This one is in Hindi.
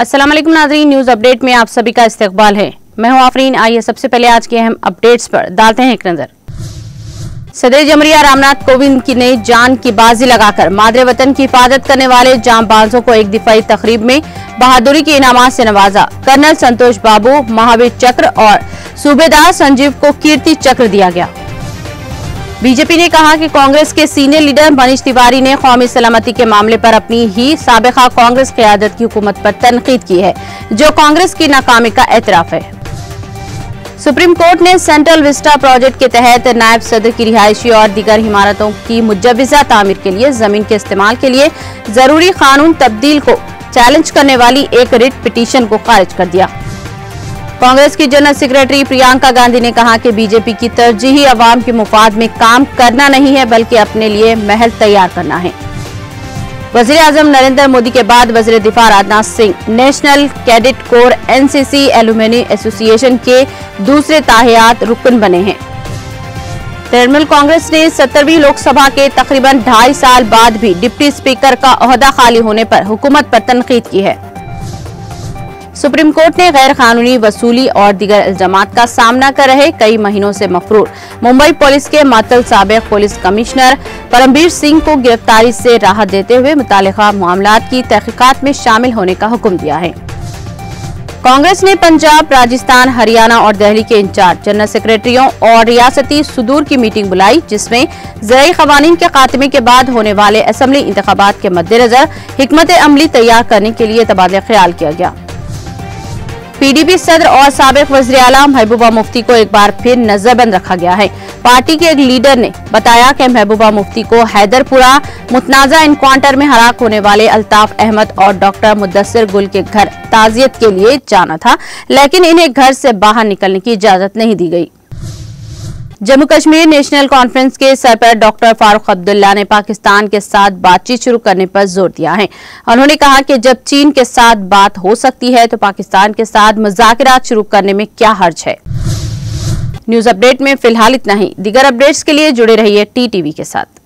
अस्सलाम वालेकुम नाज़रीन, न्यूज अपडेट में आप सभी का इस्तकबाल है। मैं हूं आफरीन। आइए सबसे पहले आज के अहम अपडेट्स पर डालते हैं एक नजर। सदर जमहूरिया रामनाथ कोविंद ने जान की बाजी लगाकर मादरे वतन की हिफाजत करने वाले जांबाजों को एक दिफाई तकरीब में बहादुरी के इनामात से नवाजा। कर्नल संतोष बाबू, महावीर चक्र और सूबेदार संजीव को कीर्ति चक्र दिया गया। बीजेपी ने कहा कि कांग्रेस के सीनियर लीडर मनीष तिवारी ने कौमी सलामती के मामले पर अपनी ही साबिका कांग्रेस क़यादत की हुकूमत पर तनकीद की है, जो कांग्रेस की नाकामी का एतराफ है। सुप्रीम कोर्ट ने सेंट्रल विस्टा प्रोजेक्ट के तहत नायब सदर की रिहायशी और दीगर इमारतों की मुजव्वज़ा तामीर के लिए जमीन के इस्तेमाल के लिए जरूरी कानून तब्दील को चैलेंज करने वाली एक रिट पिटीशन को खारिज कर दिया। कांग्रेस की जनरल सेक्रेटरी प्रियंका गांधी ने कहा कि बीजेपी की तरजीही अवाम के मुफाद में काम करना नहीं है, बल्कि अपने लिए महल तैयार करना है। वजीर आजम नरेंद्र मोदी के बाद वजीर दिफा Rajnath Singh national cadet corps NCC alumni association के दूसरे ताहियात रुकन बने हैं। तृणमूल कांग्रेस ने 17वीं लोकसभा के तकरीबन 2.5 साल बाद भी डिप्टी स्पीकर का ओहदा खाली होने पर हुकूमत पर तनकीद की है। सुप्रीम कोर्ट ने गैर कानूनी वसूली और दीगर इल्जामात का सामना कर रहे कई महीनों से मफरूर मुंबई पुलिस के मातल साबिक पुलिस कमिश्नर परमबीर सिंह को गिरफ्तारी से राहत देते हुए मुतालिका मामलात की तहकीकात में शामिल होने का हुक्म दिया है। कांग्रेस ने पंजाब, राजस्थान, हरियाणा और दिल्ली के इंचार्ज जनरल सेक्रेटरियों और रियासती सुदूर की मीटिंग बुलाई, जिसमें ज़राई क़वानीन के खात्मे के बाद होने वाले असेंबली इंतखाबात के मद्देनजर हिकमत अमली तैयार करने के लिए तबादला ख्याल किया गया। पीडीपी सदर और साबिक वज़ीर आला महबूबा मुफ्ती को एक बार फिर नजरबंद रखा गया है। पार्टी के एक लीडर ने बताया कि महबूबा मुफ्ती को हैदरपुरा मुतनाज़ा एनकाउंटर में हलाक होने वाले अल्ताफ अहमद और डॉक्टर मुदस्सिर गुल के घर ताज़ियत के लिए जाना था, लेकिन इन्हें घर से बाहर निकलने की इजाजत नहीं दी गई। जम्मू कश्मीर नेशनल कॉन्फ्रेंस के सरबराह डॉक्टर फारूक अब्दुल्ला ने पाकिस्तान के साथ बातचीत शुरू करने पर जोर दिया है। उन्होंने कहा कि जब चीन के साथ बात हो सकती है तो पाकिस्तान के साथ मुज़ाकरात शुरू करने में क्या हर्ज है। न्यूज अपडेट में फिलहाल इतना ही। दीगर अपडेट्स के लिए जुड़े रहिए टीटीवी के साथ।